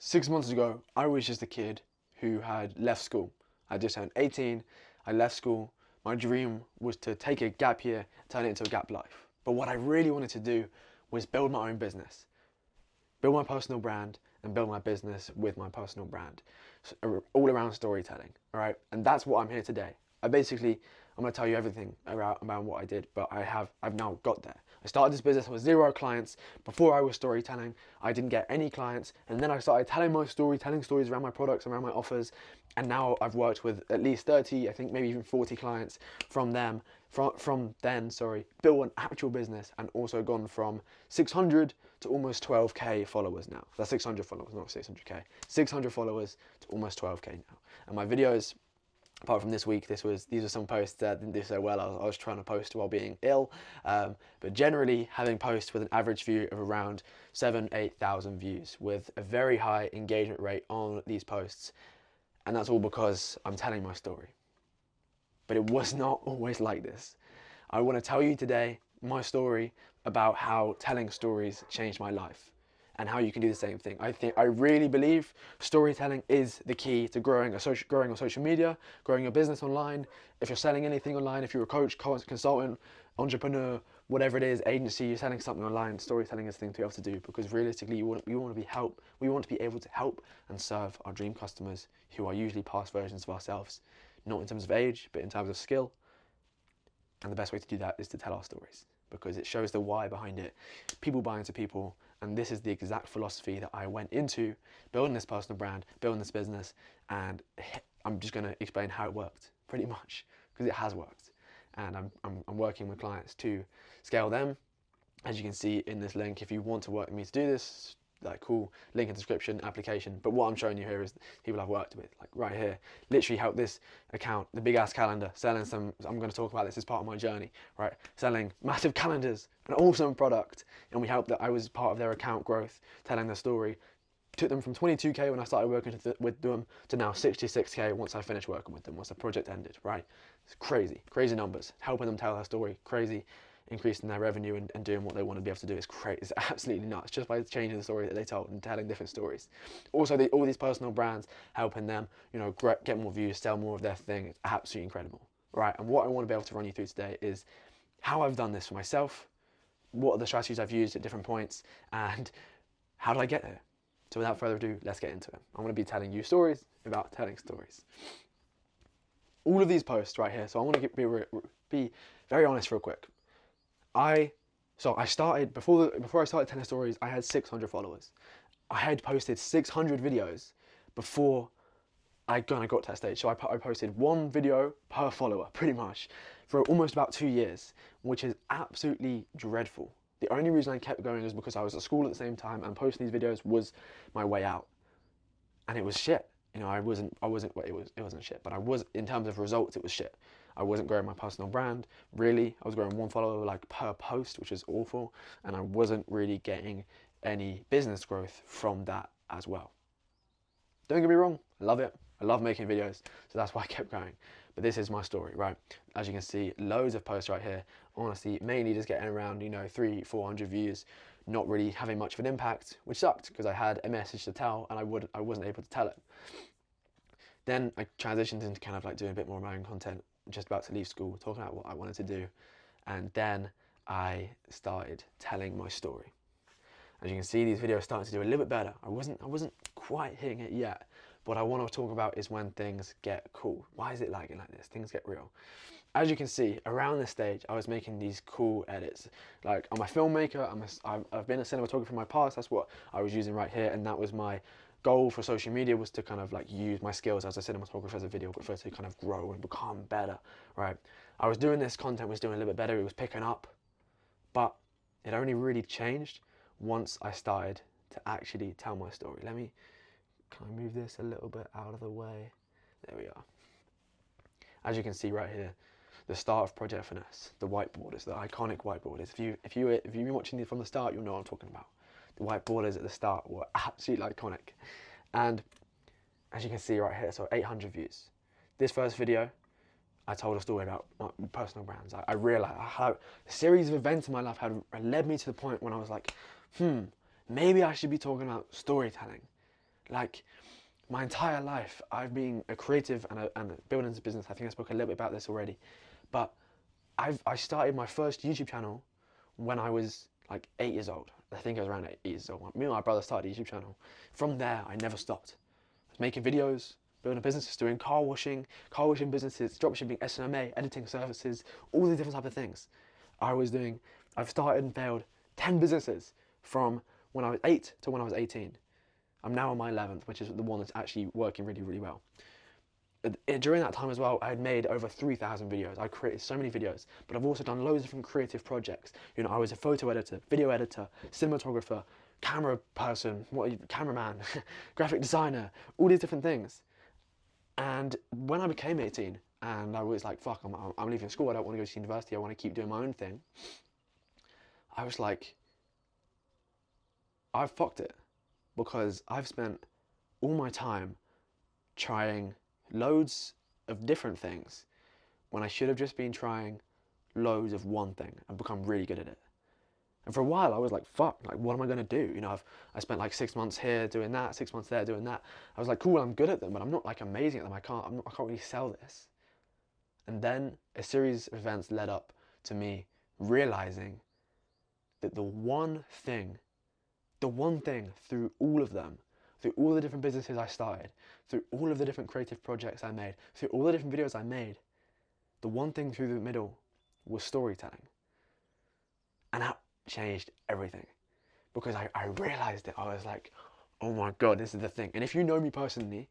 6 months ago, I was just a kid who had left school. I just turned 18, I left school. My dream was to take a gap year, turn it into a gap life. But what I really wanted to do was build my own business, build my personal brand, and build my business with my personal brand. So, all around storytelling, all right? And that's what I'm here today. I'm gonna tell you everything about what I did, but I've now got there. I started this business with 0 clients. Before I was storytelling, I didn't get any clients. And then I started telling my story, telling stories around my products, around my offers. And now I've worked with at least 30, I think maybe even 40 clients from then, built an actual business and also gone from 600 to almost 12K followers now. That's 600 followers, not 600K. 600 followers to almost 12K now. And my videos, apart from this week, these are some posts that didn't do so well. I was trying to post while being ill, but generally having posts with an average view of around 8,000 views with a very high engagement rate on these posts. And that's all because I'm telling my story. But it was not always like this. I want to tell you today my story about how telling stories changed my life and how you can do the same thing. I really believe storytelling is the key to growing on social media, growing your business online. If you're selling anything online, if you're a coach, consultant, entrepreneur, whatever it is, agency, you're selling something online, storytelling is the thing to be able to do, because realistically, we want to be able to help and serve our dream customers who are usually past versions of ourselves, not in terms of age, but in terms of skill. And the best way to do that is to tell our stories, because it shows the why behind it. People buy into people, and this is the exact philosophy that I went into building this personal brand, building this business, and I'm just going to explain how it worked, pretty much, because it has worked. And I'm working with clients to scale them. As you can see in this link, if you want to work with me to do this, like cool, link in the description, application. But what I'm showing you here is people I've worked with, like right here. Literally help this account, the Big Ass Calendar, selling some, I'm going to talk about this as part of my journey, right? Selling massive calendars, an awesome product. And we helped that. I was part of their account growth, telling their story. Took them from 22K when I started working with them to now 66K once I finished working with them, once the project ended, right? It's crazy numbers. Helping them tell their story, crazy. Increasing their revenue and doing what they want to be able to do is great. It's absolutely nuts, just by changing the story that they told and telling different stories. Also, all these personal brands, helping them, get more views, sell more of their thing. It's absolutely incredible, right? And what I want to be able to run you through today is how I've done this for myself, what are the strategies I've used at different points, and how did I get there? So without further ado, let's get into it. I'm going to be telling you stories about telling stories. All of these posts right here, so I want to be very honest real quick. I started, before I started telling stories, I had 600 followers. I had posted 600 videos before I kind of got to that stage. So I posted one video per follower, pretty much, for almost about 2 years, which is absolutely dreadful. The only reason I kept going is because I was at school at the same time, and posting these videos was my way out. And it was shit. It wasn't shit, but in terms of results, it was shit. I wasn't growing my personal brand, really. I was growing one follower like per post, which is awful. And I wasn't really getting any business growth from that as well. Don't get me wrong, I love it. I love making videos, so that's why I kept going. But this is my story, right? As you can see, loads of posts right here. Honestly, mainly just getting around, 300-400 views, not really having much of an impact, which sucked because I had a message to tell and I wasn't able to tell it. Then I transitioned into kind of like doing a bit more of my own content, just about to leave school, talking about what I wanted to do. And then I started telling my story. As you can see, these videos starting to do a little bit better. I wasn't quite hitting it yet. What I want to talk about is when things get cool. Why is it lagging like this? Things get real. As you can see, around this stage, I was making these cool edits. Like, I'm a filmmaker, I've been a cinematographer in my past, that's what I was using right here, and that was my goal for social media, was to kind of like use my skills as a cinematographer, as a videographer, to kind of grow and become better, right? I was doing this, content was doing a little bit better, it was picking up, but it only really changed once I started to actually tell my story. Can I move this a little bit out of the way? There we are. As you can see right here, the start of Project Finesse, the whiteboarders, the iconic whiteboarders. If you've been watching these from the start, you'll know what I'm talking about. The whiteboarders at the start were absolutely iconic. And as you can see right here, so 800 views. This first video, I told a story about my personal brands. I realized how a series of events in my life had led me to the point when I was like, maybe I should be talking about storytelling. Like, my entire life, I've been a creative and building a business. I think I spoke a little bit about this already, but I started my first YouTube channel when I was like 8 years old. I think I was around 8 years old. Me and my brother started a YouTube channel. From there, I never stopped. I was making videos, building businesses, doing car washing businesses, dropshipping, SMMA, editing services, all these different types of things. I've started and failed 10 businesses from when I was 8 to when I was 18. I'm now on my 11th, which is the one that's actually working really, really well. During that time as well, I had made over 3,000 videos. I created so many videos, but I've also done loads of different creative projects. You know, I was a photo editor, video editor, cinematographer, camera person, cameraman, graphic designer, all these different things. And when I became 18 and I was like, fuck, I'm leaving school, I don't want to go to university, I want to keep doing my own thing. I was like, I've fucked it, because I've spent all my time trying loads of different things when I should have just been trying loads of one thing and become really good at it. And for a while I was like, fuck, like what am I gonna do? You know, I spent like 6 months here doing that, 6 months there doing that. I was like, cool, I'm good at them, but I'm not like amazing at them. I can't really sell this. And then a series of events led up to me realizing that the one thing through all of them, through all the different businesses I started, through all of the different creative projects I made, through all the different videos I made, the one thing through the middle was storytelling. And that changed everything, because I realized it. I was like, oh my God, this is the thing. And if you know me personally,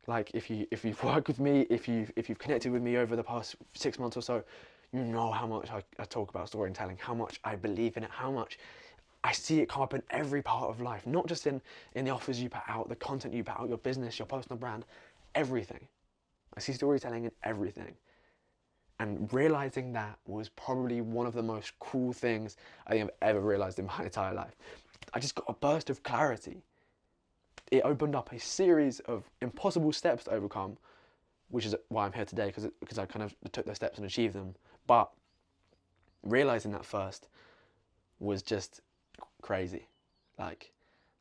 like if you've worked with me, if you've connected with me over the past 6 months or so, you know how much I talk about storytelling, how much I believe in it, how much I see it come up in every part of life, not just in the offers you put out, the content you put out, your business, your personal brand, everything. I see storytelling in everything. And realizing that was probably one of the most cool things I think I've ever realized in my entire life. I just got a burst of clarity. It opened up a series of impossible steps to overcome, which is why I'm here today, because I kind of took those steps and achieved them. But realizing that first was just crazy. Like,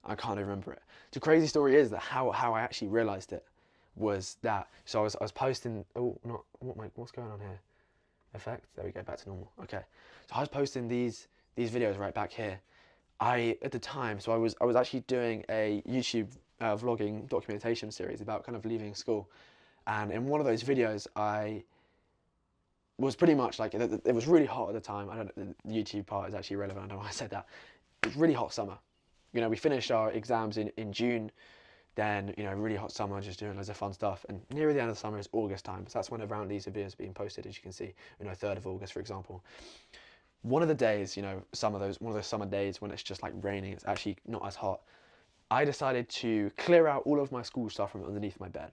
I can't even remember it. The crazy story is that how I actually realized it was that, so I was posting, what's going on here? Effect, there we go, back to normal. Okay, so I was posting these videos right back here. At the time, so I was actually doing a YouTube vlogging documentation series about kind of leaving school, and in one of those videos I was pretty much like, it was really hot at the time. I don't know, the YouTube part is actually irrelevant, I don't know why I said that. It was really hot summer. You know, we finished our exams in June, then, you know, really hot summer, just doing loads of fun stuff. And near the end of the summer is August time. So that's when around these videos are being posted, as you can see, you know, 3rd of August, for example. One of the days, you know, one of those summer days when it's just like raining, it's actually not as hot, I decided to clear out all of my school stuff from underneath my bed.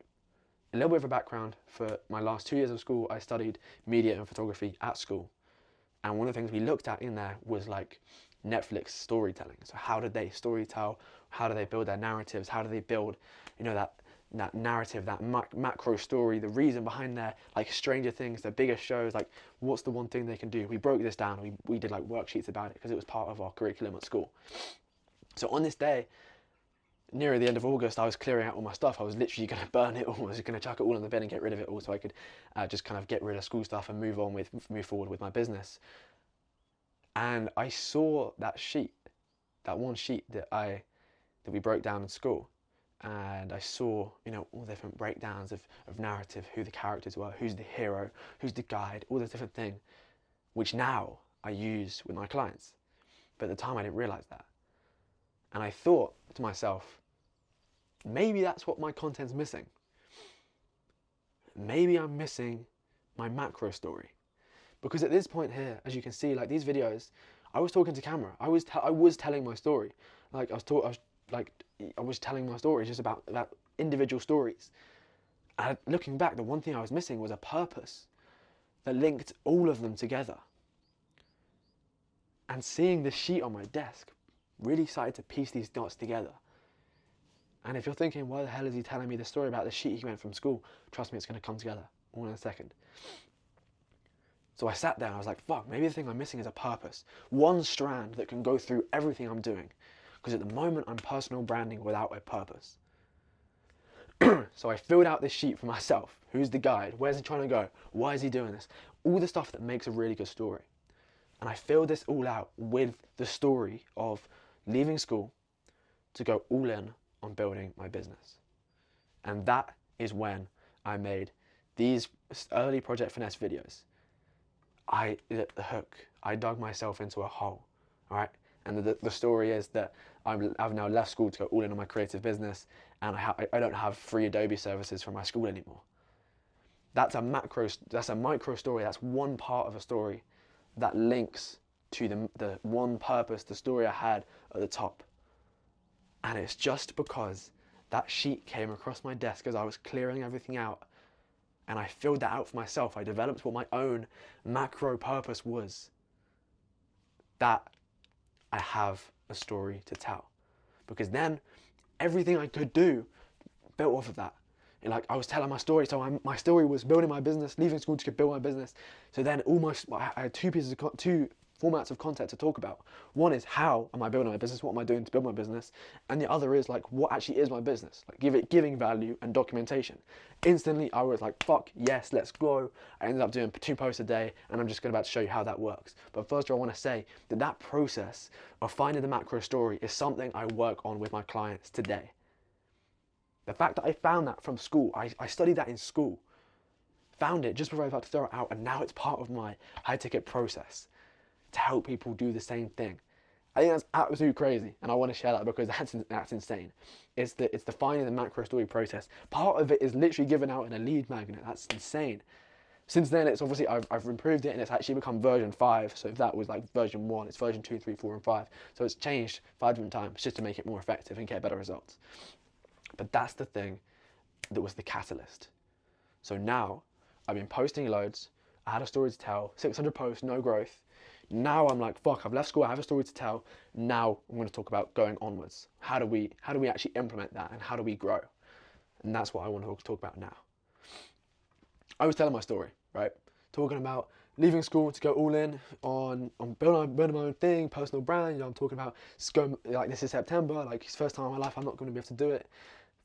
A little bit of a background: for my last 2 years of school, I studied media and photography at school. And one of the things we looked at in there was like Netflix storytelling. So how did they storytell? How do they build their narratives? How do they build, you know, that narrative, that macro story, the reason behind their, like, Stranger Things, their bigger shows, like, what's the one thing they can do? We broke this down. We did like worksheets about it because it was part of our curriculum at school. So on this day, near the end of August, I was clearing out all my stuff. I was literally going to burn it all. I was going to chuck it all in the bin and get rid of it all, so I could just kind of get rid of school stuff and move forward with my business. And I saw that sheet, that one sheet that we broke down in school, and I saw, you know, all the different breakdowns of narrative, who the characters were, who's the hero, who's the guide, all those different things, which now I use with my clients. But at the time I didn't realize that. And I thought to myself, maybe that's what my content's missing. Maybe I'm missing my macro story. Because at this point here, as you can see, like, these videos, I was talking to camera. I was telling my story. Like, I was telling my story just about individual stories. And looking back, the one thing I was missing was a purpose that linked all of them together. And seeing this sheet on my desk really started to piece these dots together. And if you're thinking, why the hell is he telling me the story about the sheet he went from school? Trust me, it's going to come together all in a second. So I sat there and I was like, fuck, maybe the thing I'm missing is a purpose. One strand that can go through everything I'm doing. Because at the moment, I'm personal branding without a purpose. So I filled out this sheet for myself. Who's the guide? Where's he trying to go? Why is he doing this? All the stuff that makes a really good story. And I filled this all out with the story of leaving school to go all in on building my business. And that is when I made these early Project Finesse videos. The hook, I dug myself into a hole, all right? And the story is that I've now left school to go all in on my creative business, and I don't have free Adobe services from my school anymore. That's a micro story. That's one part of a story that links to the one purpose, the story I had at the top. And it's just because that sheet came across my desk as I was clearing everything out, and I filled that out for myself. I developed what my own macro purpose was, that I have a story to tell. Because then everything I could do built off of that. And like, I was telling my story, so my story was building my business, leaving school to build my business. So then I had two formats of content to talk about. One is, how am I building my business? What am I doing to build my business? And the other is like, what actually is my business? Like giving value and documentation. Instantly, I was like, fuck yes, let's go. I ended up doing 2 posts a day, and I'm just about to show you how that works. But first, I want to say that process of finding the macro story is something I work on with my clients today. The fact that I found that from school, I studied that in school, found it just before I was about to throw it out, and now it's part of my high ticket process to help people do the same thing. I think that's absolutely crazy, and I want to share that because that's insane. It's the finding the macro story process. Part of it is literally given out in a lead magnet. That's insane. Since then, it's obviously I've improved it, and it's actually become version 5. So if that was like version 1, it's version 2, 3, 4, and 5. So it's changed 5 different times just to make it more effective and get better results. But that's the thing that was the catalyst. So now I've been posting loads. I had a story to tell. 600 posts, no growth. Now I'm like, fuck, I've left school, I have a story to tell. Now I'm going to talk about going onwards. How do we actually implement that, and how do we grow? And that's what I want to talk about now. I was telling my story, right? Talking about leaving school to go all in on building my own thing, personal brand. You know, I'm talking about like, this is September, like it's the first time in my life I'm not going to be able to do it.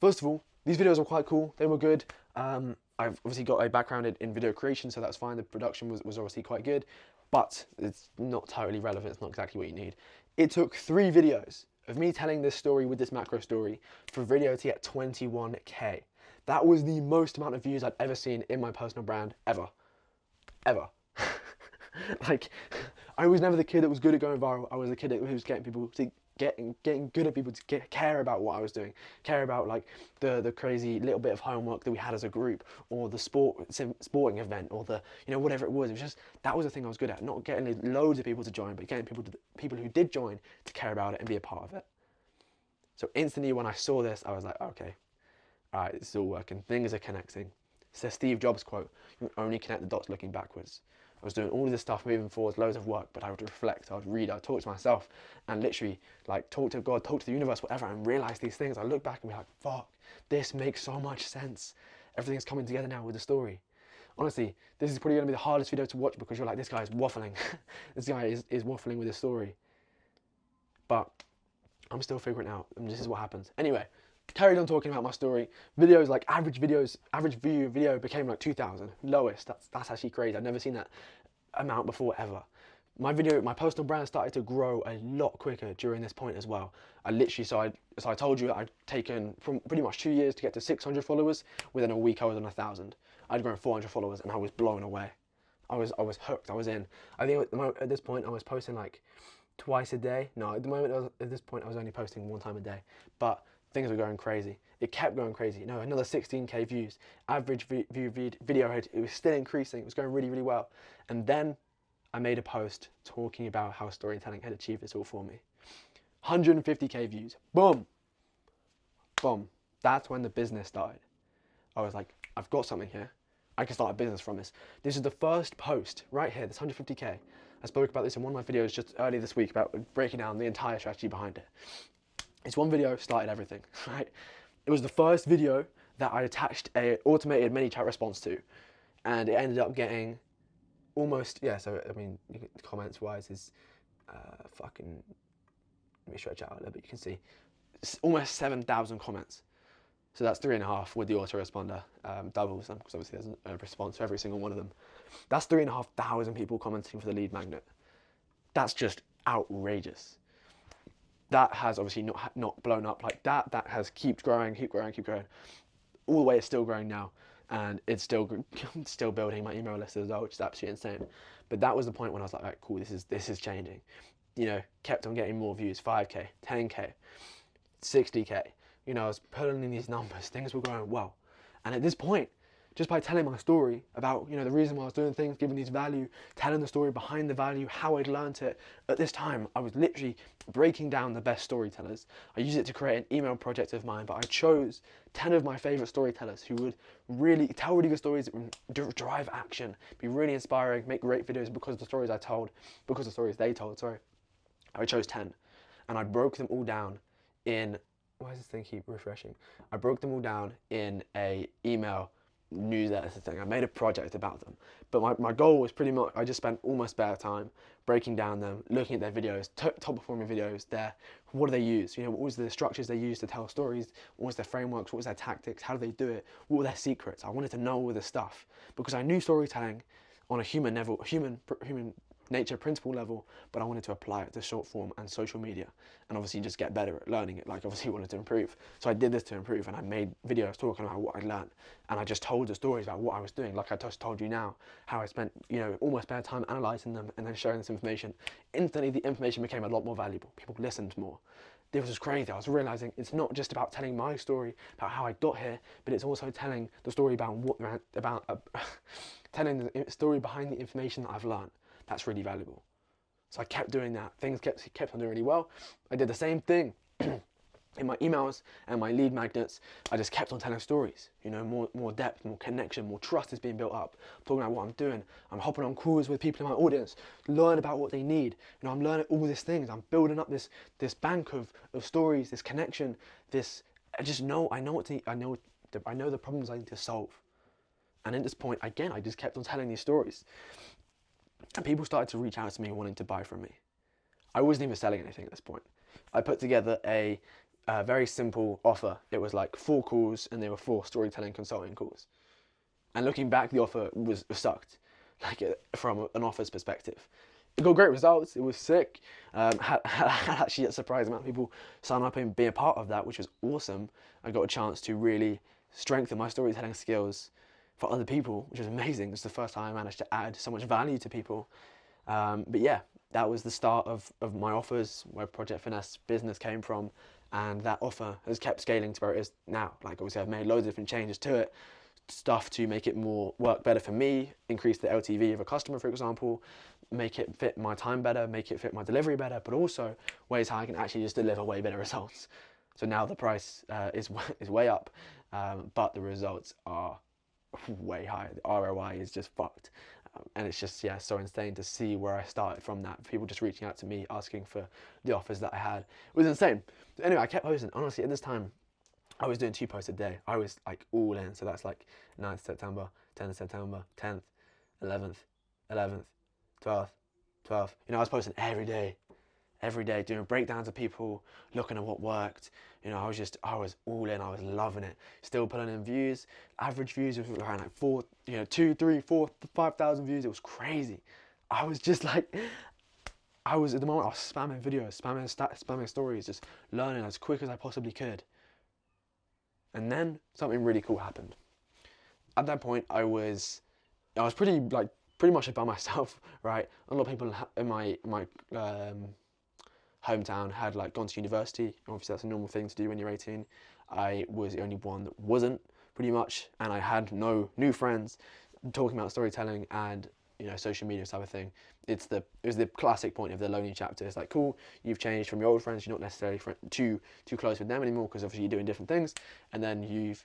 First of all, these videos were quite cool. They were good. I've obviously got a background in video creation, so that's fine. The production was obviously quite good, but it's not totally relevant. It's not exactly what you need. It took 3 videos of me telling this story with this macro story for a video to get 21K. That was the most amount of views I'd ever seen in my personal brand, ever. Like, I was never the kid that was good at going viral. I was the kid who was getting good at people to care about what I was doing, care about like the crazy little bit of homework that we had as a group, or the sporting event, or the, you know, whatever it was. It was just, that was the thing I was good at. Not getting loads of people to join, but getting people who did join to care about it and be a part of it. So instantly when I saw this, I was like, okay, all right, this is all working. Things are connecting. It's a Steve Jobs quote: "You only connect the dots looking backwards." I was doing all of this stuff moving forwards, loads of work, but I would reflect, I would read, I would talk to myself, and literally like talk to God, talk to the universe, whatever, and realize these things. I look back and be like, fuck, this makes so much sense. Everything's coming together now with the story. Honestly, this is probably going to be the hardest video to watch because you're like, this guy is waffling. This guy is waffling with his story. But I'm still figuring it out, and this is what happens. Anyway, carried on talking about my story. Videos, like average view video became like 2,000. Lowest. That's actually crazy. I've never seen that amount before, ever. My personal brand started to grow a lot quicker during this point as well. I told you I'd taken from pretty much 2 years to get to 600 followers. Within a week I was on 1,000. I'd grown 400 followers and I was blown away. I was hooked. I was in. I think at this point I was posting like twice a day. No, at this point I was only posting 1 time a day. But things were going crazy. It kept going crazy. No, another 16K views. Average video rate, it was still increasing. It was going really, really well. And then I made a post talking about how storytelling had achieved this all for me. 150K views. Boom. Boom. That's when the business started. I was like, I've got something here. I can start a business from this. This is the first post right here, this 150K. I spoke about this in one of my videos just earlier this week about breaking down the entire strategy behind it. This one video started everything, right? It was the first video that I attached a automated ManyChat response to, and it ended up getting almost, yeah, so I mean, comments wise is fucking, let me stretch out a little bit, you can see, it's almost 7,000 comments. So that's 3.5 with the autoresponder, doubles them, because obviously there's a response for every single one of them. That's 3,500 people commenting for the lead magnet. That's just outrageous. That has obviously not blown up like that. That has kept growing. All the way it's still growing now, and it's still building my email list as well, which is absolutely insane. But that was the point when I was like, right, cool, this is changing. You know, kept on getting more views, 5K, 10K, 60K. You know, I was pulling in these numbers, things were going well. And at this point, just by telling my story about, you know, the reason why I was doing things, giving these value, telling the story behind the value, how I'd learned it, at this time, I was literally breaking down the best storytellers. I used it to create an email project of mine, but I chose 10 of my favorite storytellers who would really tell really good stories, drive action, be really inspiring, make great videos because of the stories I told, because of the stories they told, sorry. I chose 10, and I broke them all down in, why does this thing keep refreshing? I broke them all down in a email newsletter thing. I made a project about them, but my goal was pretty much, I just spent all my spare time breaking down them, looking at their videos, top performing videos, what do they use, you know, what was the structures they use to tell stories, what was their frameworks, what was their tactics, how do they do it, what were their secrets. I wanted to know all this stuff because I knew storytelling on a human level, human nature principle level, but I wanted to apply it to short form and social media, and obviously just get better at learning it. Like, obviously wanted to improve, so I did this to improve, and I made videos talking about what I learned, and I just told the stories about what I was doing, like I just told you now, how I spent, you know, all my spare time analysing them and then sharing this information. Instantly the information became a lot more valuable, people listened more. This was crazy. I was realizing it's not just about telling my story about how I got here, but it's also telling the story telling the story behind the information that I've learned. That's really valuable. So I kept doing that. Things kept on doing really well. I did the same thing in my emails and my lead magnets. I just kept on telling stories. You know, more depth, more connection, more trust is being built up. I'm talking about what I'm doing. I'm hopping on calls with people in my audience, learn about what they need. You know, I'm learning all these things. I'm building up this bank of stories, this connection, I know the problems I need to solve. And at this point, again, I just kept on telling these stories. And people started to reach out to me wanting to buy from me. I wasn't even selling anything at this point. I put together a very simple offer. It was like 4 calls, and there were 4 storytelling consulting calls. And looking back, the offer was sucked, like from an offer's perspective. It got great results. It was sick. Had actually a surprising amount of people sign up and be a part of that, which was awesome. I got a chance to really strengthen my storytelling skills for other people, which was amazing. It's the first time I managed to add so much value to people. But yeah, that was the start of my offers, where Project Finesse business came from, and that offer has kept scaling to where it is now. Like, obviously I've made loads of different changes to it, stuff to make it work better for me, increase the LTV of a customer, for example, make it fit my time better, make it fit my delivery better, but also ways how I can actually just deliver way better results. So now the price is way up, but the results are way higher. The ROI is just fucked. And it's just, yeah, so insane to see where I started from that. People just reaching out to me, asking for the offers that I had. It was insane. Anyway, I kept posting. Honestly, at this time, I was doing 2 posts a day. I was like all in. So that's like 9th September, 10th September, 10th, 11th, 12th, 12th. You know, I was posting every day, doing breakdowns of people, looking at what worked. You know, I was all in, I was loving it. Still pulling in views. Average views was around like 4, 2, 3, 4, 5,000 views. It was crazy. I was just like, at the moment I was spamming videos, spamming stories, just learning as quick as I possibly could. And then something really cool happened. At that point, I was pretty much by myself, right? A lot of people in my hometown had like gone to university. Obviously that's a normal thing to do when you're 18. I was the only one that wasn't, pretty much, and I had no new friends talking about storytelling and, you know, social media type of thing. It was the classic point of the lonely chapter. It's like, cool, you've changed from your old friends, you're not necessarily too close with them anymore because obviously you're doing different things, and then you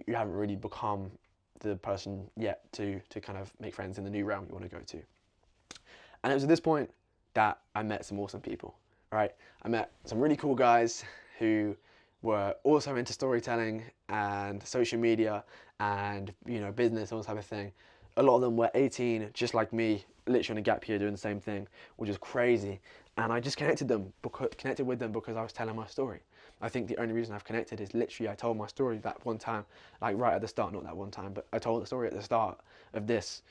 haven't really become the person yet to kind of make friends in the new realm you want to go to. And it was at this point that I met some awesome people, right? I met some really cool guys who were also into storytelling and social media and, you know, business, all this type of thing. A lot of them were 18, just like me, literally on a gap year doing the same thing, which is crazy. And I just connected with them because I was telling my story. I think the only reason I've connected is literally I told my story that one time, like right at the start, not that one time, but I told the story at the start of this,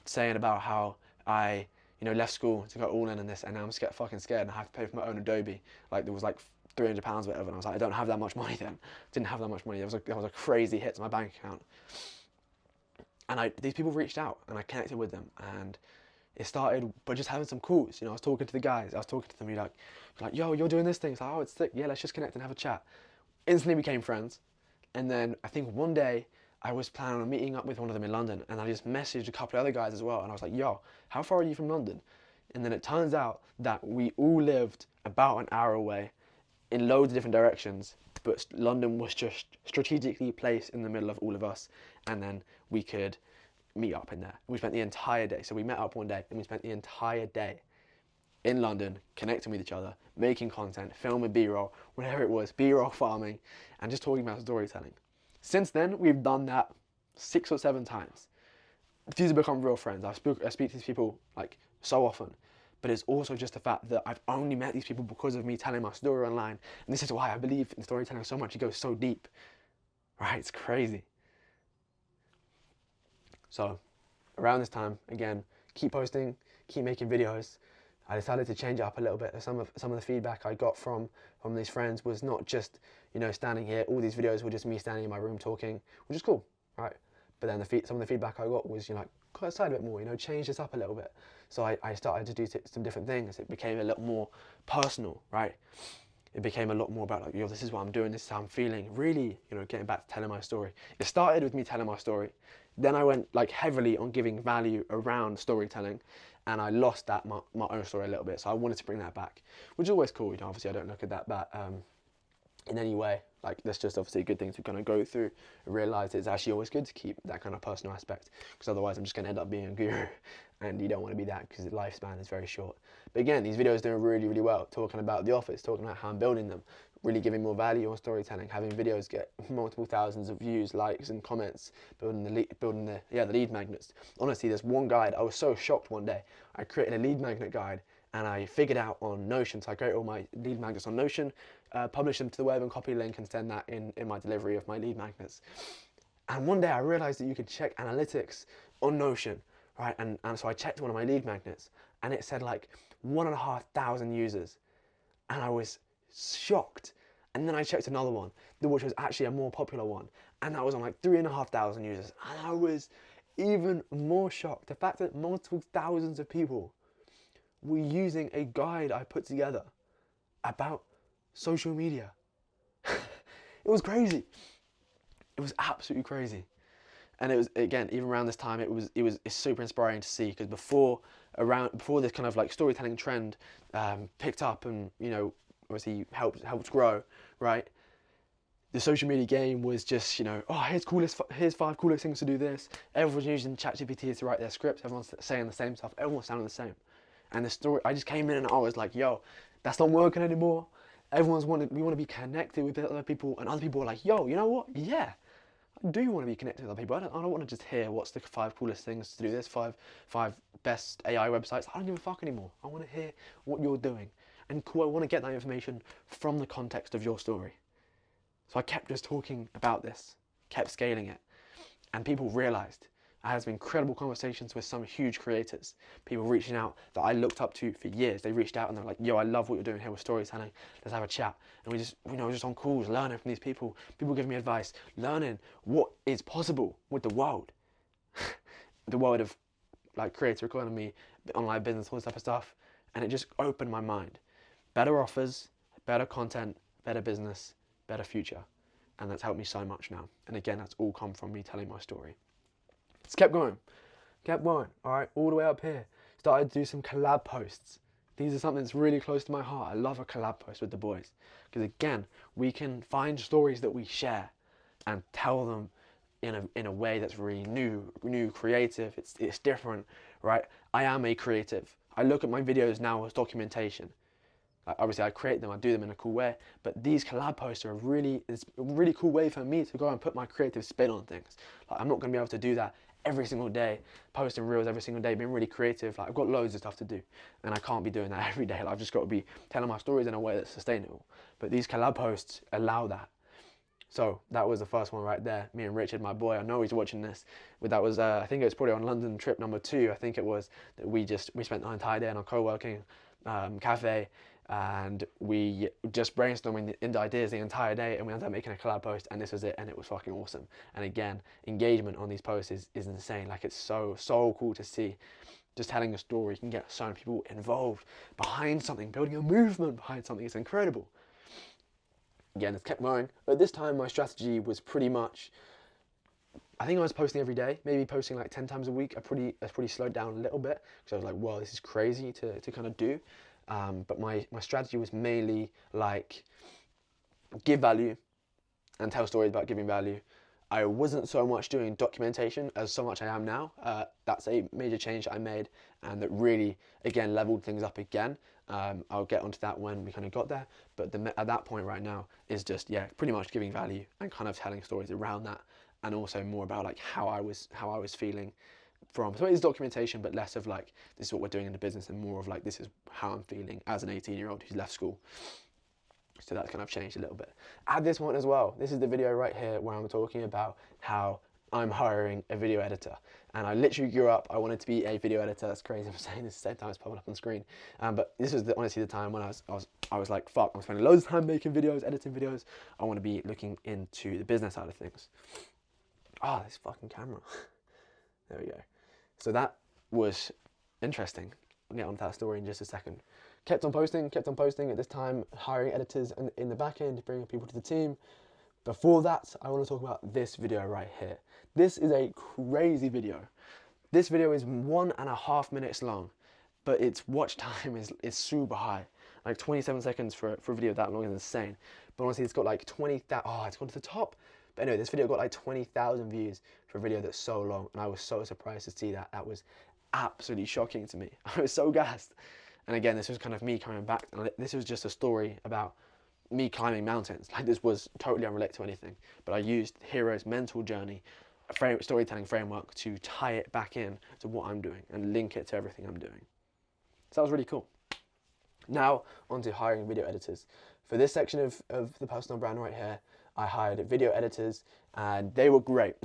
saying about how I, left school to go all in on this, and now I'm fucking scared, and I have to pay for my own Adobe. Like there was like £300 or whatever, and I was like, I don't have that much money then. Didn't have that much money. There was a crazy hit to my bank account. And these people reached out, and I connected with them, and it started by just having some calls. I was talking to the guys. I was talking to them. Like, yo, you're doing this thing. It's like, oh, it's sick. Yeah, let's just connect and have a chat. Instantly became friends. And then I think one day I was planning on meeting up with one of them in London, and I just messaged a couple of other guys as well. And I was like, yo, how far are you from London? And then it turns out that we all lived about an hour away in loads of different directions, but London was just strategically placed in the middle of all of us, and then we could meet up in there. We spent the entire day. So we met up one day, and we spent the entire day in London connecting with each other, making content, filming B-roll, whatever it was, B-roll farming, and just talking about storytelling. Since then, we've done that 6 or 7 times. These have become real friends. I speak to these people like so often, but it's also just the fact that I've only met these people because of me telling my story online. And this is why I believe in storytelling so much. It goes so deep, right? It's crazy. So around this time, again, keep posting, keep making videos. I decided to change it up a little bit. Some of the feedback I got from these friends was not just, standing here. All these videos were just me standing in my room talking, which is cool, right? But then some of the feedback I got was, go outside a bit more, change this up a little bit. So I started to do some different things. It became a little more personal, right? It became a lot more about like, this is what I'm doing, this is how I'm feeling. Really, getting back to telling my story. It started with me telling my story. Then I went like heavily on giving value around storytelling, and I lost that my own story a little bit. So I wanted to bring that back, which is always cool. Obviously I don't look at that in any way. Like that's just obviously a good thing to kind of go through and realize it's actually always good to keep that kind of personal aspect, because otherwise I'm just going to end up being a guru, and you don't want to be that because the lifespan is very short. But again, these videos are doing really, really well, talking about the office, talking about how I'm building them, really giving more value on storytelling, having videos get multiple thousands of views, likes and comments, building the lead magnets. Honestly, there's one guide, I was so shocked one day. I created a lead magnet guide, and I figured out on Notion, so I create all my lead magnets on Notion, publish them to the web and copy a link and send that in my delivery of my lead magnets. And one day I realized that you could check analytics on Notion, right? And so I checked one of my lead magnets, and it said like 1,500 users. And I was shocked. And then I checked another one, which was actually a more popular one, and that was on like 3,500 users. And I was even more shocked. The fact that multiple thousands of people were using a guide I put together about social media. It was crazy. It was absolutely crazy. And it was, again, even around this time, it's super inspiring to see, because before this kind of like storytelling trend picked up and obviously helped grow, right? The social media game was just, here's 5 coolest things to do this. Everyone's using ChatGPT to write their scripts. Everyone's saying the same stuff. Everyone's sounding the same. And the story, I just came in and I was like, yo, that's not working anymore. We want to be connected with other people, and other people are like, yo, you know what? Yeah, I do want to be connected with other people. I don't want to just hear what's the 5 coolest things to do this, 5 best AI websites. I don't give a fuck anymore. I want to hear what you're doing. And cool, I want to get that information from the context of your story. So I kept just talking about this, kept scaling it, and people realized. I had some incredible conversations with some huge creators, people reaching out that I looked up to for years. They reached out and they're like, yo, I love what you're doing here with storytelling. Let's have a chat. And we just, just on calls, learning from these people giving me advice, learning what is possible with the world. The world of like creator economy, online business, all this type of stuff. And it just opened my mind. Better offers, better content, better business, better future. And that's helped me so much now. And again, that's all come from me telling my story. Just kept going, all right, all the way up here. Started to do some collab posts. These are something that's really close to my heart. I love a collab post with the boys, because again, we can find stories that we share and tell them in a way that's really new, creative. It's different, right? I am a creative. I look at my videos now as documentation. Obviously I create them, I do them in a cool way, but these collab posts it's a really cool way for me to go and put my creative spin on things. Like, I'm not going to be able to do that every single day, posting reels every single day, being really creative. Like I've got loads of stuff to do and I can't be doing that every day. Like, I've just got to be telling my stories in a way that's sustainable. But these collab posts allow that. So that was the first one right there. Me and Richard, my boy, I know he's watching this. But that was, I think it was probably on London trip number 2. I think it was that we spent the entire day in our co-working cafe, and we just brainstorming the ideas the entire day, and we ended up making a collab post, and this was it, and it was fucking awesome. And again, engagement on these posts is insane. Like, it's so cool to see. Just telling a story, you can get so many people involved behind something, building a movement behind something. It's incredible. Again, it's kept going. But this time my strategy was pretty much, I think I was posting every day, maybe posting like 10 times a week. I pretty slowed down a little bit because I was like, whoa, this is crazy to kind of do. But my strategy was mainly like give value and tell stories about giving value. I wasn't so much doing documentation as so much I am now. That's a major change that I made, and that really, again, leveled things up again. I'll get onto that when we kind of got there. But at that point right now is just, yeah, pretty much giving value and kind of telling stories around that, and also more about like how I was feeling from. So it is documentation, but less of like, this is what we're doing in the business, and more of like, this is how I'm feeling as an 18-year-old who's left school. So that's kind of changed a little bit. Add this one as well. This is the video right here where I'm talking about how I'm hiring a video editor. And I literally grew up, I wanted to be a video editor. That's crazy, I'm saying this the same time it's popping up on screen. But this was honestly the time when I was like, fuck, I'm spending loads of time making videos, editing videos. I want to be looking into the business side of things. Oh, this fucking camera. There we go. So that was interesting. I'll get onto that story in just a second. Kept on posting. At this time, hiring editors in the back end, bringing people to the team. Before that, I want to talk about this video right here. This is a crazy video. This video is 1.5 minutes long, but its watch time is super high. Like 27 seconds for a video that long is insane. But honestly, it's got like 20,000, oh, it's gone to the top. But anyway, this video got like 20,000 views for a video that's so long, and I was so surprised to see that. That was absolutely shocking to me. I was so gassed. And again, this was kind of me coming back. This was just a story about me climbing mountains. Like, this was totally unrelated to anything. But I used Hero's mental journey, a storytelling framework, to tie it back in to what I'm doing and link it to everything I'm doing. So that was really cool. Now, on to hiring video editors. For this section of the personal brand right here, I hired video editors, and they were great.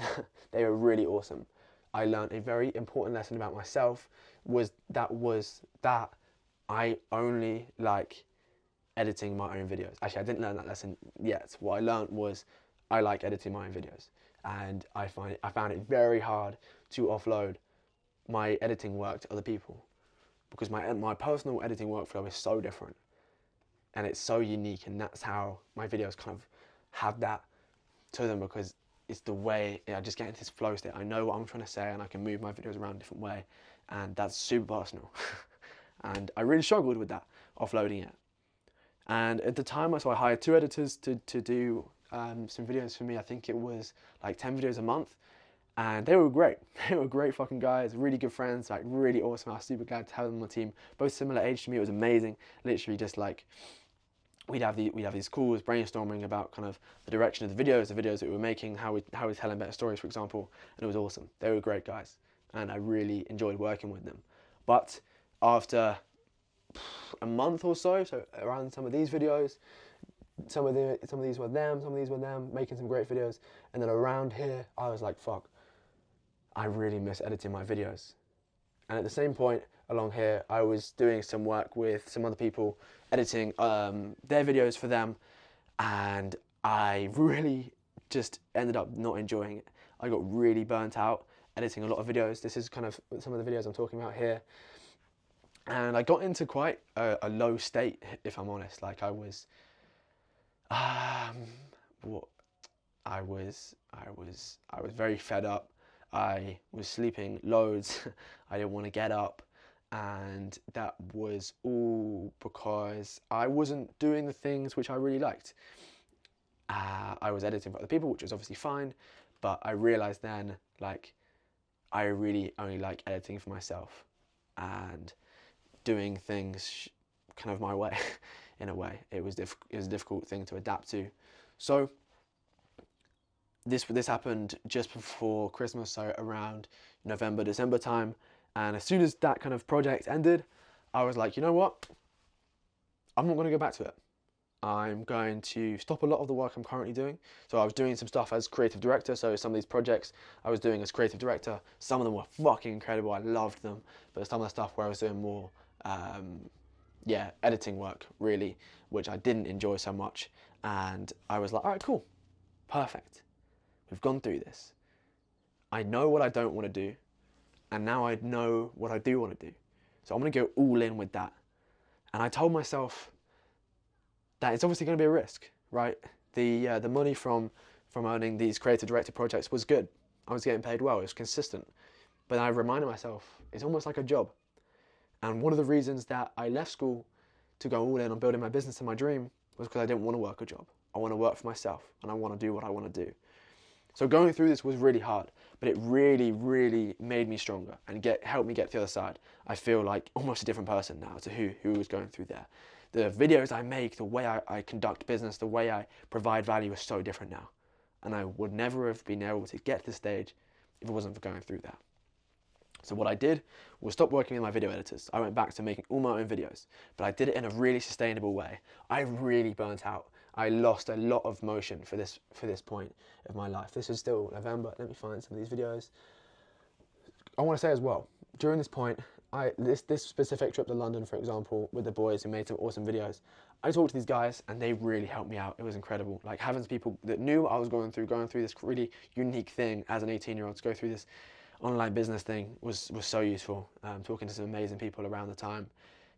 They were really awesome. I learned a very important lesson about myself, was that I only like editing my own videos. Actually, I didn't learn that lesson yet. What I learned was I like editing my own videos, and I found it very hard to offload my editing work to other people, because my personal editing workflow is so different and it's so unique, and that's how my videos kind of have that to them, because it's the way I just get into this flow state. I know what I'm trying to say, and I can move my videos around a different way, and that's super personal. And I really struggled with that, offloading it. And at the time, so I hired 2 editors to do some videos for me. I think it was like 10 videos a month, and they were great. They were great fucking guys, really good friends, like really awesome. I was super glad to have them on the team. Both similar age to me. It was amazing. Literally just like, we'd have these calls, brainstorming about kind of the direction of the videos that we were making, how we're telling better stories, for example, and it was awesome. They were great guys, and I really enjoyed working with them. But after a month or so around some of these videos, some of these were them, some of these were them, making some great videos, and then around here, I was like, fuck, I really miss editing my videos. And at the same point, along here, I was doing some work with some other people, editing their videos for them, and I really just ended up not enjoying it. I got really burnt out editing a lot of videos. This is kind of some of the videos I'm talking about here. And I got into quite a low state, if I'm honest. Like, I was very fed up. I was sleeping loads. I didn't want to get up, and that was all because I wasn't doing the things which I really liked. I was editing for other people, which was obviously fine, but I realized then, like, I really only like editing for myself and doing things kind of my way. In a way, it was a difficult thing to adapt to. So this happened just before Christmas, so around November, December time. And as soon as that kind of project ended, I was like, you know what? I'm not going to go back to it. I'm going to stop a lot of the work I'm currently doing. So I was doing some stuff as creative director. So some of these projects I was doing as creative director, some of them were fucking incredible. I loved them. But some of the stuff where I was doing more, editing work really, which I didn't enjoy so much. And I was like, all right, cool, perfect. We've gone through this. I know what I don't want to do. And now I know what I do want to do. So I'm going to go all in with that. And I told myself that it's obviously going to be a risk, right? The money from earning these creative director projects was good. I was getting paid well, it was consistent. But I reminded myself, it's almost like a job. And one of the reasons that I left school to go all in on building my business and my dream was because I didn't want to work a job. I want to work for myself and I want to do what I want to do. So going through this was really hard, but it really, really made me stronger and helped me get to the other side. I feel like almost a different person now to who was going through there. The videos I make, the way I conduct business, the way I provide value is so different now. And I would never have been able to get to this stage if it wasn't for going through that. So what I did was stop working with my video editors. I went back to making all my own videos, but I did it in a really sustainable way. I really burnt out. I lost a lot of motion for this point of my life. This is still November. Let me find some of these videos. I want to say as well, during this point, this specific trip to London, for example, with the boys who made some awesome videos, I talked to these guys and they really helped me out. It was incredible. Like having people that knew what I was going through this really unique thing as an 18-year-old, to go through this online business thing was so useful. Talking to some amazing people around the time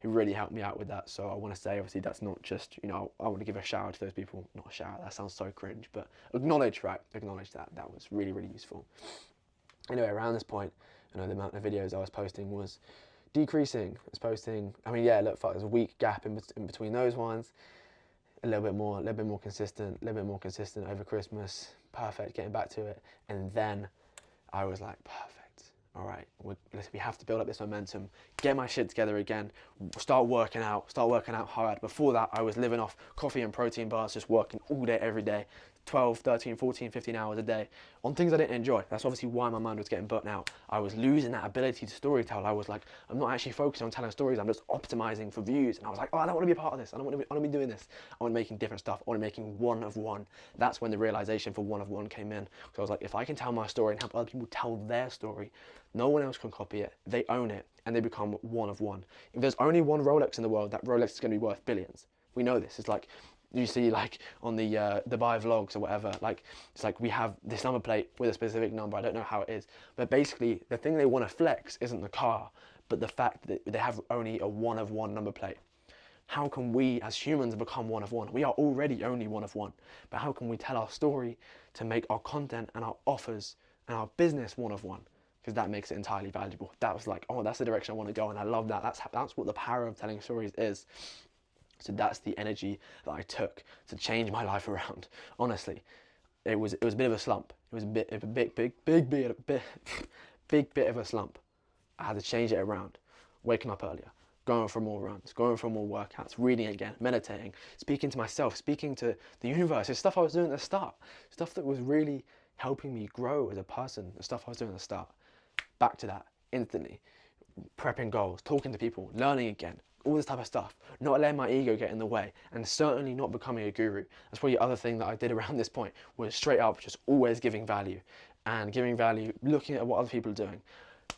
who really helped me out with that. So I want to say, obviously, that's not just, I want to give a shout out to those people. Not a shout out, that sounds so cringe, but acknowledge that. That was really, really useful. Anyway, around this point, the amount of videos I was posting was decreasing. I was posting, there's a week gap in between those ones. A little bit more consistent over Christmas. Perfect, getting back to it. And then I was like, perfect. All right, we have to build up this momentum, get my shit together again, start working out hard. Before that, I was living off coffee and protein bars, just working all day, every day, 12, 13, 14, 15 hours a day on things I didn't enjoy. That's obviously why my mind was getting burnt out. I was losing that ability to storytell. I was like, I'm not actually focusing on telling stories, I'm just optimizing for views. And I was like, I don't want to be a part of this. I don't want to be doing this. I want to be making different stuff. I want to be making one of one. That's when the realization for one of one came in. So I was like, if I can tell my story and help other people tell their story, no one else can copy it. They own it and they become one of one. If there's only one Rolex in the world, that Rolex is going to be worth billions. We know this. It's like, you see like on the Dubai vlogs or whatever, like it's like we have this number plate with a specific number. I don't know how it is, but basically the thing they want to flex isn't the car, but the fact that they have only a one of one number plate. How can we as humans become one of one? We are already only one of one, but how can we tell our story to make our content and our offers and our business one of one? Because that makes it entirely valuable. That was like, that's the direction I want to go, and I love that. That's what the power of telling stories is. So that's the energy that I took to change my life around. Honestly, it was a bit of a slump. It was a big bit of a slump. I had to change it around. Waking up earlier, going for more runs, going for more workouts, reading again, meditating, speaking to myself, speaking to the universe. It's stuff I was doing at the start. Stuff that was really helping me grow as a person. The stuff I was doing at the start. Back to that instantly. Prepping goals, talking to people, learning again. All this type of stuff, not letting my ego get in the way, and certainly not becoming a guru. That's probably the other thing that I did around this point, was straight up just always giving value, looking at what other people are doing.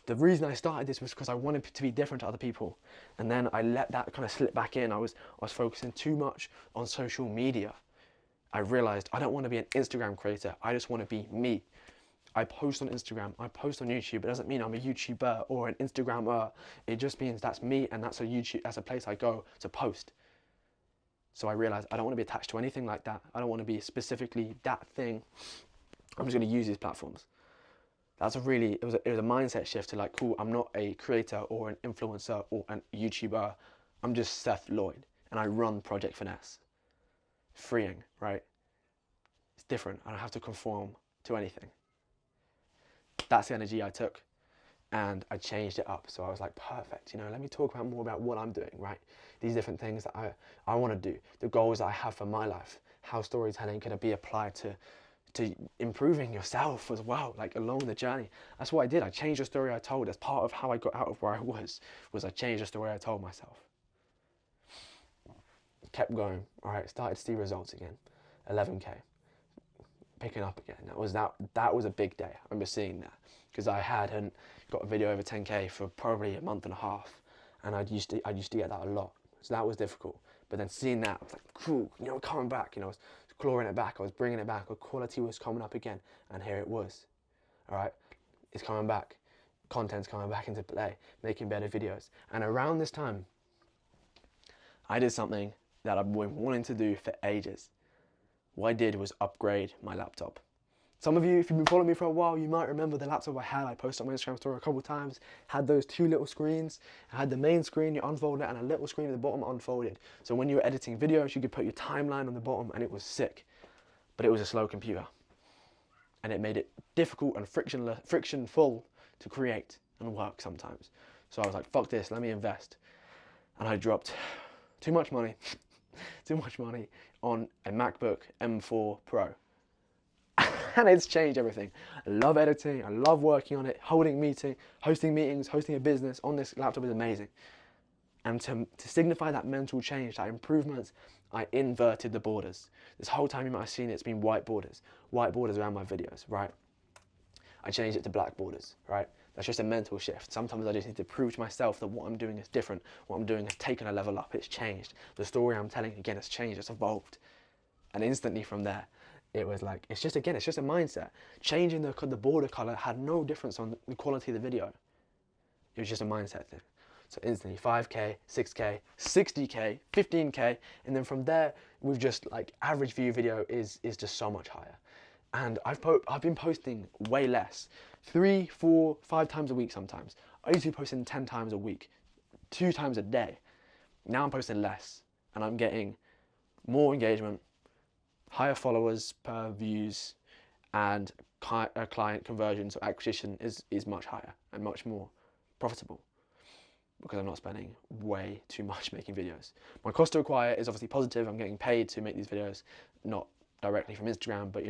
The reason I started this was because I wanted to be different to other people, and then I let that kind of slip back in. I was focusing too much on social media. I realized I don't want to be an Instagram creator, I just want to be me. I post on Instagram, I post on YouTube. It doesn't mean I'm a YouTuber or an Instagrammer. It just means that's me, and that's a place I go to post. So I realized I don't want to be attached to anything like that. I don't want to be specifically that thing. I'm just going to use these platforms. That's it was a mindset shift to like, cool, I'm not a creator or an influencer or a YouTuber. I'm just Seth Lloyd, and I run Project Finesse. Freeing, right? It's different. I don't have to conform to anything. That's the energy I took, and I changed it up. So I was like, perfect, let me talk more about what I'm doing, right? These different things that I want to do, the goals that I have for my life, how storytelling can be applied to improving yourself as well, like along the journey. That's what I did. I changed the story I told. As part of how I got out of where I was I changed the story I told myself. Kept going. All right, started to see results again. 11K, picking up again. That was a big day. I remember seeing that because I hadn't got a video over 10K for probably a month and a half, and I used to get that a lot. So that was difficult. But then seeing that, I was like, cool, coming back. I was clawing it back. I was bringing it back. The quality was coming up again, and here it was. All right, it's coming back. Content's coming back into play, making better videos. And around this time, I did something that I've been wanting to do for ages. What I did was upgrade my laptop. Some of you, if you've been following me for a while, you might remember the laptop I had. I posted on my Instagram story a couple of times. Had those two little screens. I had the main screen, you unfold it, and a little screen at the bottom unfolded. So when you were editing videos, you could put your timeline on the bottom, and it was sick. But it was a slow computer. And it made it difficult and frictionful to create and work sometimes. So I was like, fuck this, let me invest. And I dropped too much money on a MacBook M4 Pro. And it's changed everything. I love editing, I love working on it, hosting meetings, hosting a business on this laptop is amazing. And to signify that mental change, that improvements, I inverted the borders. This whole time you might have seen it's been white borders around my videos, right? I changed it to black borders, right? That's just a mental shift. Sometimes I just need to prove to myself that what I'm doing is different. What I'm doing has taken a level up, it's changed. The story I'm telling, again, has changed, it's evolved. And instantly from there, it was like, it's just a mindset. Changing the border color had no difference on the quality of the video. It was just a mindset thing. So instantly 5K, 6K, 60K, 15K. And then from there, we've just like average view video is just so much higher. And I've been posting way less, 3, 4, 5 times a week sometimes. I used to be posting 10 times a week, 2 times a day. Now I'm posting less and I'm getting more engagement, higher followers per views, and client conversion, so acquisition is much higher and much more profitable because I'm not spending way too much making videos. My cost to acquire is obviously positive. I'm getting paid to make these videos, not directly from Instagram, but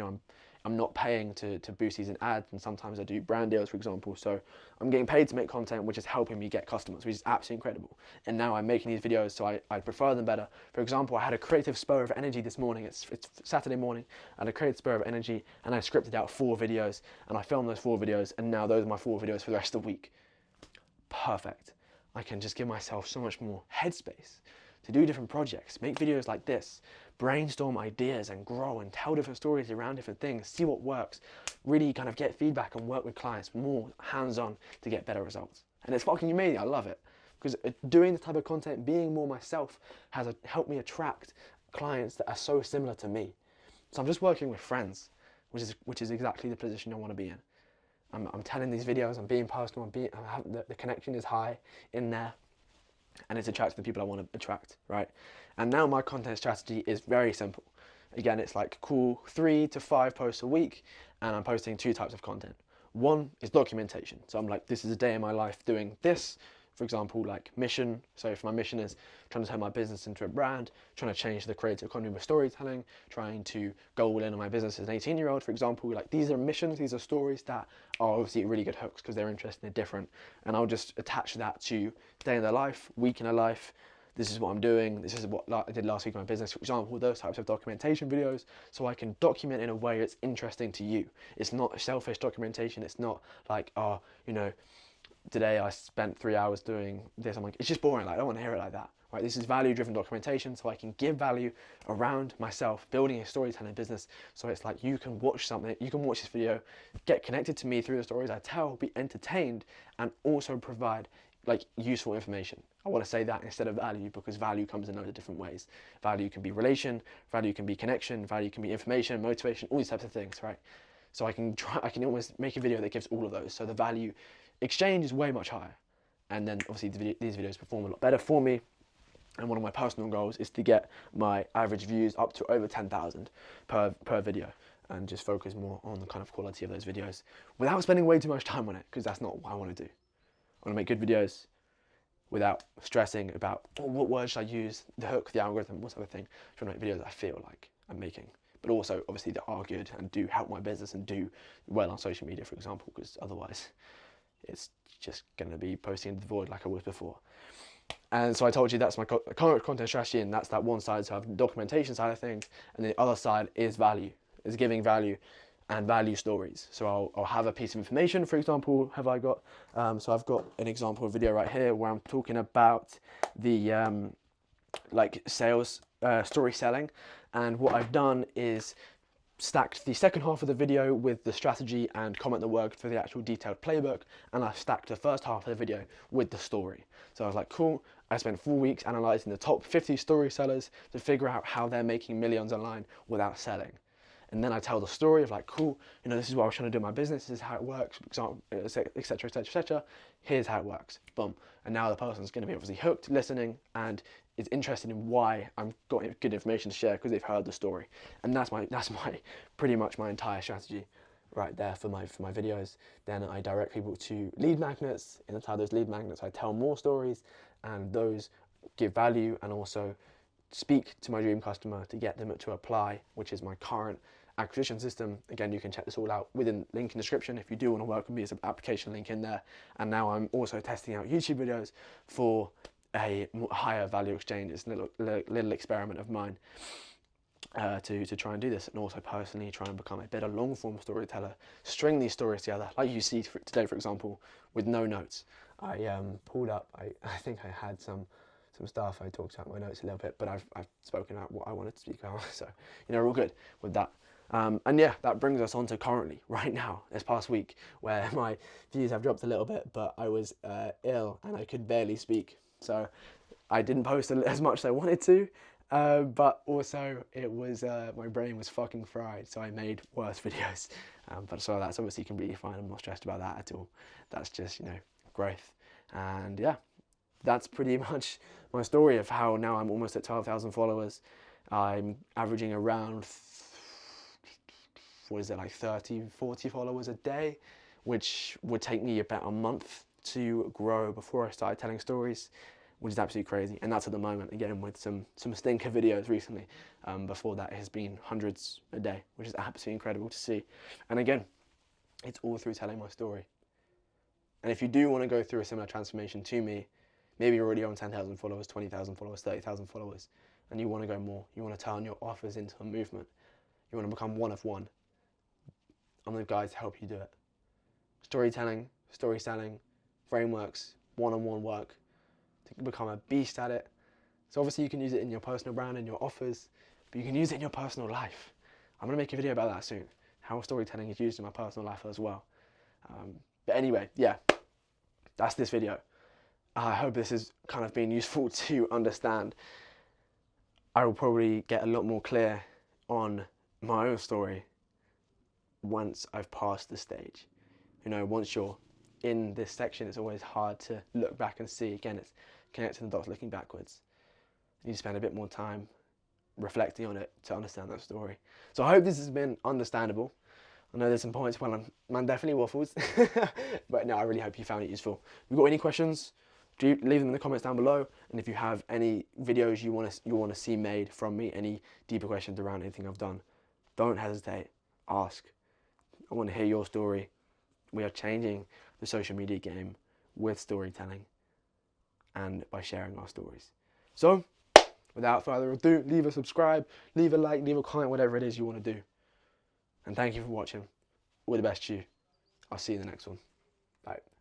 I'm not paying to boost these in ads, and sometimes I do brand deals, for example. So I'm getting paid to make content, which is helping me get customers, which is absolutely incredible. And now I'm making these videos, so I prefer them better. For example, I had a creative spur of energy this morning. It's Saturday morning, and a creative spur of energy, and I scripted out 4 videos, and I filmed those 4 videos, and now those are my 4 videos for the rest of the week. Perfect. I can just give myself so much more headspace to do different projects, make videos like this, brainstorm ideas and grow and tell different stories around different things, see what works, really kind of get feedback and work with clients more hands-on to get better results. And it's fucking amazing, I love it. Because doing this type of content, being more myself, has helped me attract clients that are so similar to me. So I'm just working with friends, which is exactly the position I want to be in. I'm telling these videos, I'm being personal, the connection is high in there, and it's attracting the people I want to attract, right? And now my content strategy is very simple. Again, it's like cool 3 to 5 posts a week, and I'm posting 2 types of content. One is documentation. So I'm like, this is a day in my life doing this. For example, like mission. So if my mission is trying to turn my business into a brand, trying to change the creative economy with storytelling, trying to go all in on my business as an 18-year-old, for example, like these are missions, these are stories that are obviously really good hooks because they're interesting, they're different. And I'll just attach that to day in their life, week in their life. This is what I'm doing. This is what I did last week in my business, for example, those types of documentation videos. So I can document in a way that's interesting to you. It's not selfish documentation. It's not like, oh, today I spent 3 hours doing this. I'm like, it's just boring. Like, I don't want to hear it like that. Right? This is value-driven documentation, so I can give value around myself, building a storytelling business. So it's like you can watch something, you can watch this video, get connected to me through the stories I tell, be entertained, and also provide like useful information. I want to say that instead of value, because value comes in a lot of different ways. Value can be relation, value can be connection, value can be information, motivation, all these types of things, right? So I can almost make a video that gives all of those. So the value exchange is way much higher. And then obviously these videos perform a lot better for me. And one of my personal goals is to get my average views up to over 10,000 per video, and just focus more on the kind of quality of those videos without spending way too much time on it, because that's not what I want to do. I want to make good videos without stressing about what words should I use, the hook, the algorithm, what type of thing. I want to make videos that I feel like I'm making but also obviously that are good and do help my business and do well on social media, for example, because otherwise it's just going to be posting into the void like I was before. And so I told you that's my current content strategy, and that's that one side. So I have the documentation side of things, and the other side is value, is giving value and value stories. So I'll have a piece of information, for example, have I got, so I've got an example video right here where I'm talking about the like sales, story selling, and what I've done is stacked the second half of the video with the strategy and comment that worked for the actual detailed playbook, and I've stacked the first half of the video with the story. So I was like, cool, I spent 4 weeks analyzing the top 50 story sellers to figure out how they're making millions online without selling. And then I tell the story of like, cool, you know, this is what I was trying to do in my business, this is how it works, et cetera, et cetera, et cetera. Here's how it works, boom. And now the person's going to be obviously hooked, listening, and is interested in why I'm got good information to share because they've heard the story. And that's my pretty much my entire strategy right there for my videos. Then I direct people to lead magnets. Inside those lead magnets, I tell more stories, and those give value and also speak to my dream customer to get them to apply, which is my current acquisition system. Again, you can check this all out within link in the description if you do want to work with me. There's an application link in there. And now I'm also testing out YouTube videos for a higher value exchange. It's a little experiment of mine to try and do this, and also personally try and become a better long form storyteller, string these stories together like you see today, for example, with no notes. I pulled up, I think I had some stuff, I talked about my notes a little bit, but I've spoken out what I wanted to speak about, so you know, we're all good with that. And yeah, that brings us on to currently, right now, this past week, where my views have dropped a little bit, but I was ill and I could barely speak. So I didn't post as much as I wanted to, but also it was, my brain was fucking fried, so I made worse videos. But so that's obviously completely fine. I'm not stressed about that at all. That's just, you know, growth. And yeah, that's pretty much my story of how now I'm almost at 12,000 followers. I'm averaging around, what is it, like 30, 40 followers a day, which would take me about a month to grow before I started telling stories, which is absolutely crazy. And that's at the moment, again, with some stinker videos recently. Before that, it has been hundreds a day, which is absolutely incredible to see. And again, it's all through telling my story. And if you do want to go through a similar transformation to me, maybe you're already on 10,000 followers, 20,000 followers, 30,000 followers, and you want to go more, you want to turn your offers into a movement, you want to become one of one, I'm the guy to help you do it. Storytelling, story selling, frameworks, one-on-one work to become a beast at it. So obviously you can use it in your personal brand and your offers, but you can use it in your personal life. I'm going to make a video about that soon, how storytelling is used in my personal life as well. But anyway, yeah, that's this video. I hope this has kind of been useful to understand. I will probably get a lot more clear on my own story once I've passed the stage. You know, once you're in this section, it's always hard to look back and see. Again, it's connecting the dots, looking backwards. You need to spend a bit more time reflecting on it to understand that story. So I hope this has been understandable. I know there's some points where man definitely waffles, but no, I really hope you found it useful. If you've got any questions, do leave them in the comments down below. And if you have any videos you want to see made from me, any deeper questions around anything I've done, don't hesitate, ask. I want to hear your story. We are changing the social media game with storytelling and by sharing our stories. So, without further ado, leave a subscribe, leave a like, leave a comment, whatever it is you want to do. And thank you for watching. All the best to you. I'll see you in the next one. Bye.